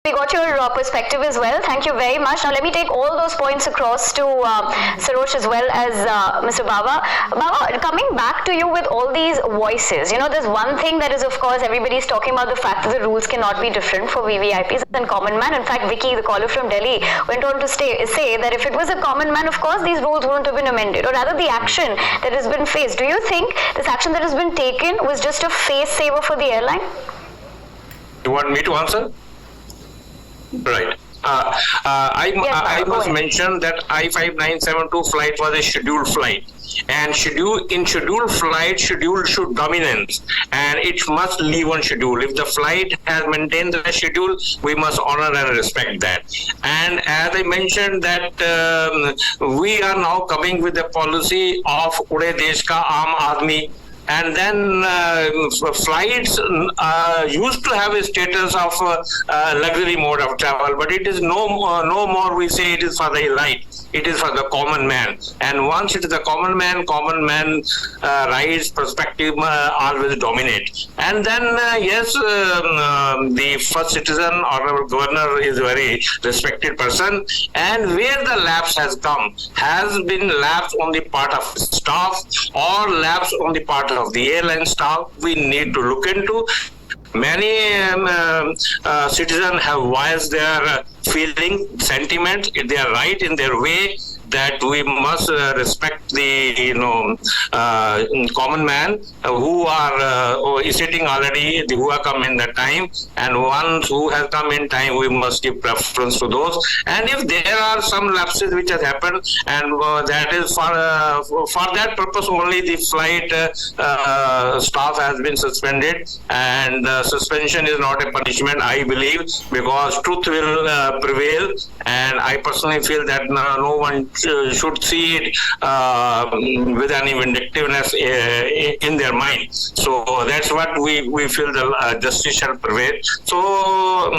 We got your perspective as well. Thank you very much. Now let me take all those points across to Sarosh as well as Mr. Baba. Baba, coming back to you with all these voices, there's one thing that is, of course, everybody's talking about the fact that the rules cannot be different for VVIPs and common man. In fact, Vicky, the caller from Delhi, went on to say that if it was a common man, of course, these rules wouldn't have been amended, or rather the action that has been faced. Do you think this action that has been taken was just a face saver for the airline? You want me to answer? Right. I must mention that I-5972 flight was a scheduled flight, and scheduled flight, schedule should dominate, and it must leave on schedule. If the flight has maintained the schedule, we must honor and respect that. And as I mentioned that we are now coming with the policy of Ude Desh Ka Aam Aadmi. And then flights used to have a status of luxury mode of travel, but it is no more we say it is for the elite. It is for the common man. And once it is the common man rights perspective always dominate. And then yes, the first citizen or our governor is a very respected person. And where the lapse has come has been lapse on the part of staff or lapse on the part of the airline staff. We need to look into. Many citizens have voiced their feeling, sentiment. They are right in their way that we must respect the common man who are sitting already, who have come in the time, and ones who have come in time, we must give preference to those. And if there are some lapses which has happened, and that is for that purpose only the flight staff has been suspended, and suspension is not a punishment, I believe, because truth will prevail. And I personally feel that no one should see it with any vindictiveness in their mind. So that's what we feel the justice shall prevail. So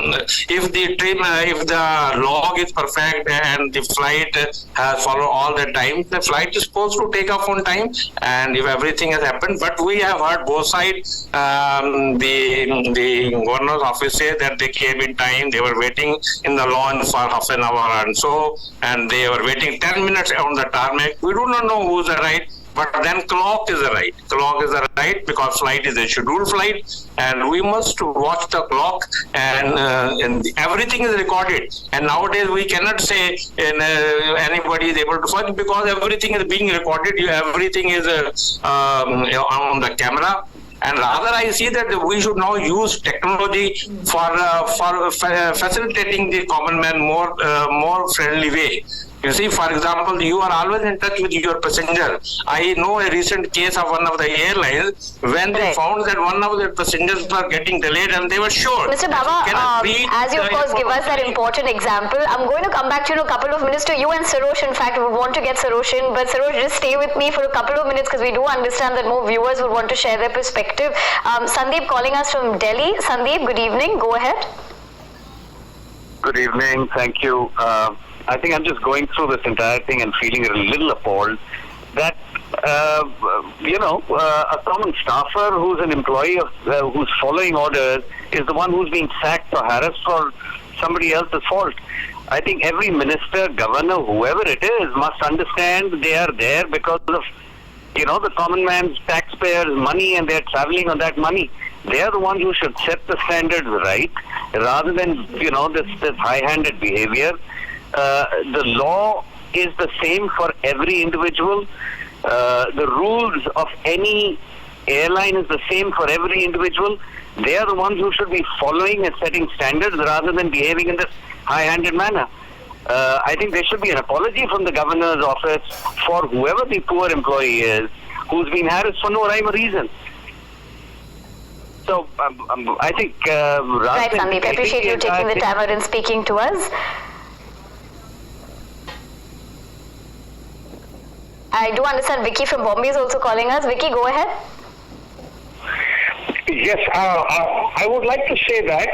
if the log is perfect and the flight has followed all the time, the flight is supposed to take off on time. And if everything has happened, but we have heard both sides. The governor's office said that they came in time. They were waiting in the lawn for half an hour and they were waiting 10 minutes on the tarmac. We do not know who's the right, but then clock is the right. Clock is the right because flight is a scheduled flight, and we must watch the clock, and everything is recorded. And nowadays we cannot say anybody is able to watch because everything is being recorded. Everything is on the camera. And rather, I see that we should now use technology for facilitating the common man more friendly way. You see, for example, you are always in touch with your passenger. I know a recent case of one of the airlines when they found that one of their passengers were getting delayed and they were sure. Mr. Baba, as you of course give us that important example, I'm going to come back to you in a couple of minutes to you and Sarosh. In fact, we want to get Sarosh in, but Sarosh, just stay with me for a couple of minutes because we do understand that more viewers would want to share their perspective. Sandeep calling us from Delhi. Sandeep, good evening. Go ahead. Good evening. Thank you. I think I'm just going through this entire thing and feeling a little appalled that, a common staffer who's an employee of who's following orders is the one who's being sacked or harassed for somebody else's fault. I think every minister, governor, whoever it is, must understand they are there because of, the common man's taxpayers' money, and they're traveling on that money. They are the ones who should set the standards right, rather than, this high-handed behavior. The law is the same for every individual. The rules of any airline is the same for every individual. They are the ones who should be following and setting standards rather than behaving in this high-handed manner. I think there should be an apology from the governor's office for whoever the poor employee is who's been harassed for no rhyme or reason. So I think... right, Sandeep. I appreciate you taking the time out and speaking to us. I do understand Vicky from Bombay is also calling us. Vicky, go ahead. Yes, I would like to say that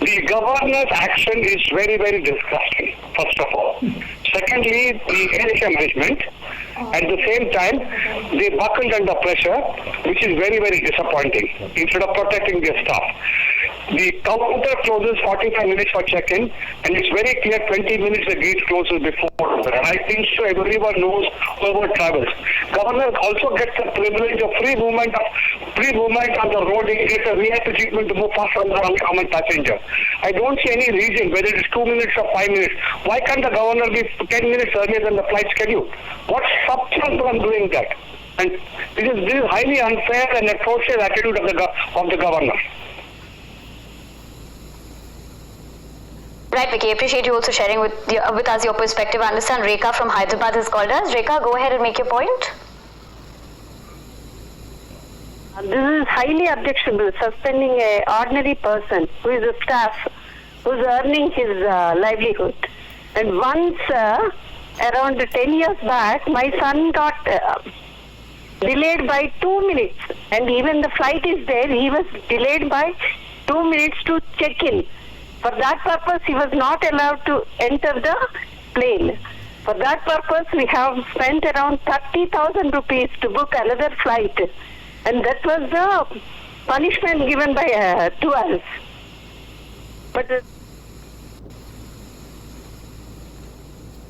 the governor's action is very, very disgusting, first of all. Secondly, the air management, at the same time, they buckled under pressure, which is very, very disappointing, instead of protecting their staff. the counter closes 45 minutes for check-in, and it's very clear 20 minutes the gate closes before. And I think so everyone knows whoever travels. Governor also gets the privilege of free movement on the road. He gets a VIP treatment to move faster on the common passenger. I don't see any reason whether it's 2 minutes or 5 minutes. Why can't the governor be 10 minutes earlier than the flight schedule? What stops him from doing that? And this is highly unfair and atrocious attitude of the governor. Right, Vicky. Appreciate you also sharing with us your perspective. I understand Rekha from Hyderabad has called us. Rekha, go ahead and make your point. This is highly objectionable, suspending an ordinary person who is a staff, who is earning his livelihood. And once, around 10 years back, my son got delayed by 2 minutes. And even the flight is there, he was delayed by 2 minutes to check in. For that purpose, he was not allowed to enter the plane. For that purpose, we have spent around 30,000 rupees to book another flight. And that was the punishment given by to us. But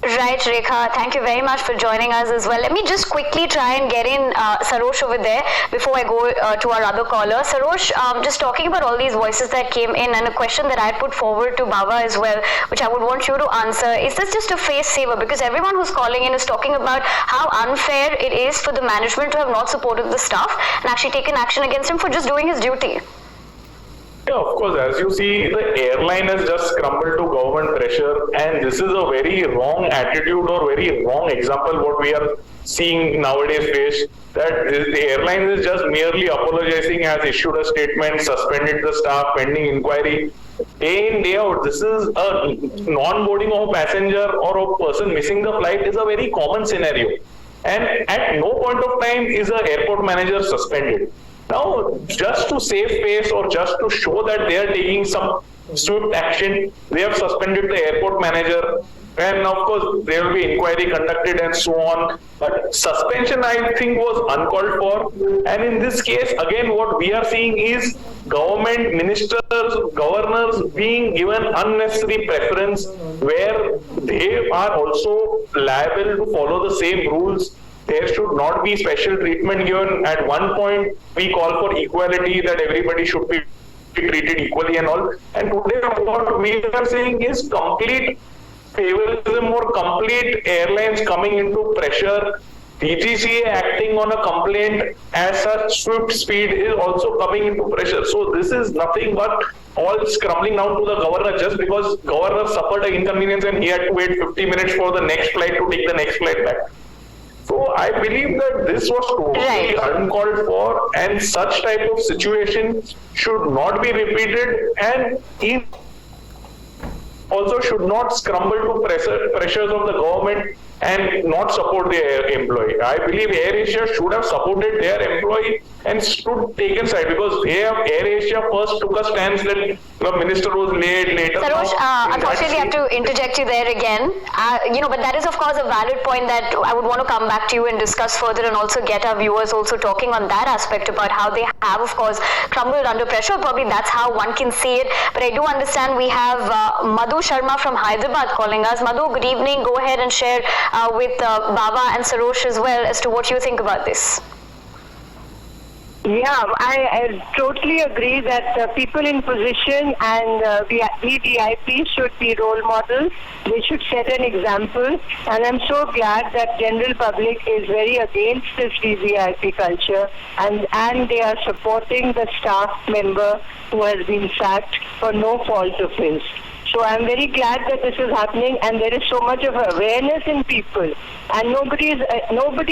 Right, Rekha. Thank you very much for joining us as well. Let me just quickly try and get in Sarosh over there before I go to our other caller. Sarosh, just talking about all these voices that came in, and a question that I put forward to Baba as well, which I would want you to answer. Is this just a face saver? Because everyone who's calling in is talking about how unfair it is for the management to have not supported the staff and actually taken action against him for just doing his duty. Yeah, of course, as you see, the airline has just crumbled to government pressure, and this is a very wrong attitude or very wrong example what we are seeing nowadays face, that the airline is just merely apologizing, has issued a statement, suspended the staff pending inquiry. Day in, day out, this is a non-boarding of a passenger or a person missing the flight is a very common scenario. And at no point of time is an airport manager suspended. Now, just to save face or just to show that they are taking some swift action, they have suspended the airport manager, and of course there will be inquiry conducted and so on. But suspension, I think, was uncalled for. And in this case, again, what we are seeing is government ministers, governors being given unnecessary preference where they are also liable to follow the same rules. There should not be special treatment given. At one point, we call for equality, that everybody should be treated equally and all. And today, what we are saying is complete favoritism or complete airlines coming into pressure. DGCA acting on a complaint at such swift speed is also coming into pressure. So this is nothing but all scrambling down to the governor just because governor suffered an inconvenience and he had to wait 50 minutes for the next flight to take the next flight back. So I believe that this was totally uncalled for, and such type of situation should not be repeated, and he also should not scramble to pressures of the government and not support the employee. I believe AirAsia should have supported their employee and stood taken side, because they have AirAsia first took a stance that the minister was late later. Sarosh, unfortunately I have to interject you there again. But that is of course a valid point that I would want to come back to you and discuss further, and also get our viewers also talking on that aspect about how they have of course crumbled under pressure. Probably that's how one can see it. But I do understand we have Madhu Sharma from Hyderabad calling us. Madhu, good evening. Go ahead and share with Baba and Sarosh as well as to what you think about this. yeah, I totally agree that people in position and VVIP should be role models. They should set an example. And I'm so glad that general public is very against this VVIP culture, and they are supporting the staff member who has been sacked for no fault of his. So I'm very glad that this is happening, and there is so much of awareness in people, and nobody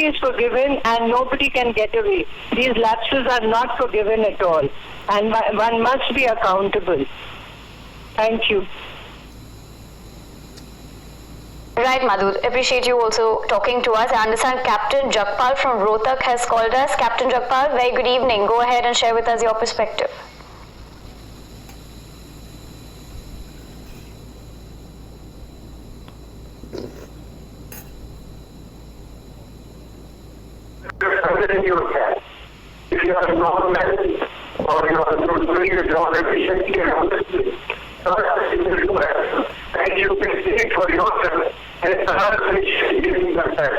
is forgiven, and nobody can get away. These lapses are not forgiven at all, and one must be accountable. Thank you. Right, Madhu. Appreciate you also talking to us. I understand Captain Jagpal from Rohtak has called us. Captain Jagpal, very good evening. Go ahead and share with us your perspective. If you are normal, or doing your job efficiently and honestly. And you can see it for yourself, and another is giving that time.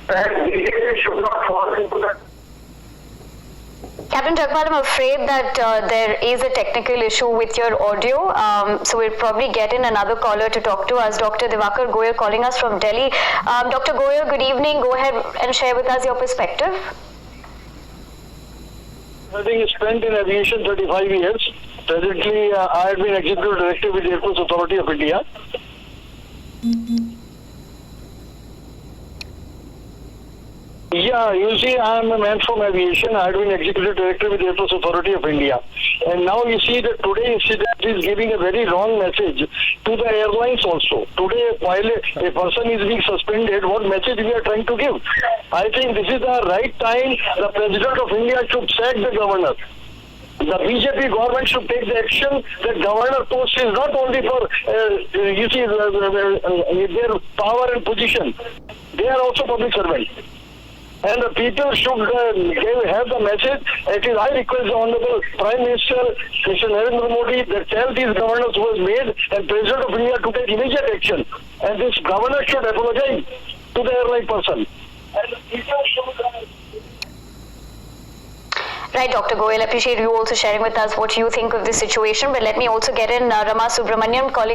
And the should not fall into that. Captain Jagpal, I'm afraid that there is a technical issue with your audio, so we'll probably get in another caller to talk to us. Dr. Diwakar Goyal calling us from Delhi. Dr. Goyal, good evening. Go ahead and share with us your perspective. Having spent in aviation 35 years, presently I have been Executive Director with the Airports Authority of India. Yeah, you see, I am a man from aviation. I have been Executive Director with the Airports Authority of India. And now you see that today incident is giving a very wrong message to the airlines also. Today, while a person is being suspended, what message we are trying to give? I think this is the right time the President of India should sack the governor. The BJP government should take the action. The governor post is not only for, you see, their power and position. They are also public servants. And the people should have the message. It is, I request the Honorable Prime Minister, Mr. Narendra Modi, that tell these governors who has made and President of India to take immediate action. And this governor should apologize to the airline person. And the people should... Right, Dr. Goyal, appreciate you also sharing with us what you think of this situation. But let me also get in Rama Subramaniam calling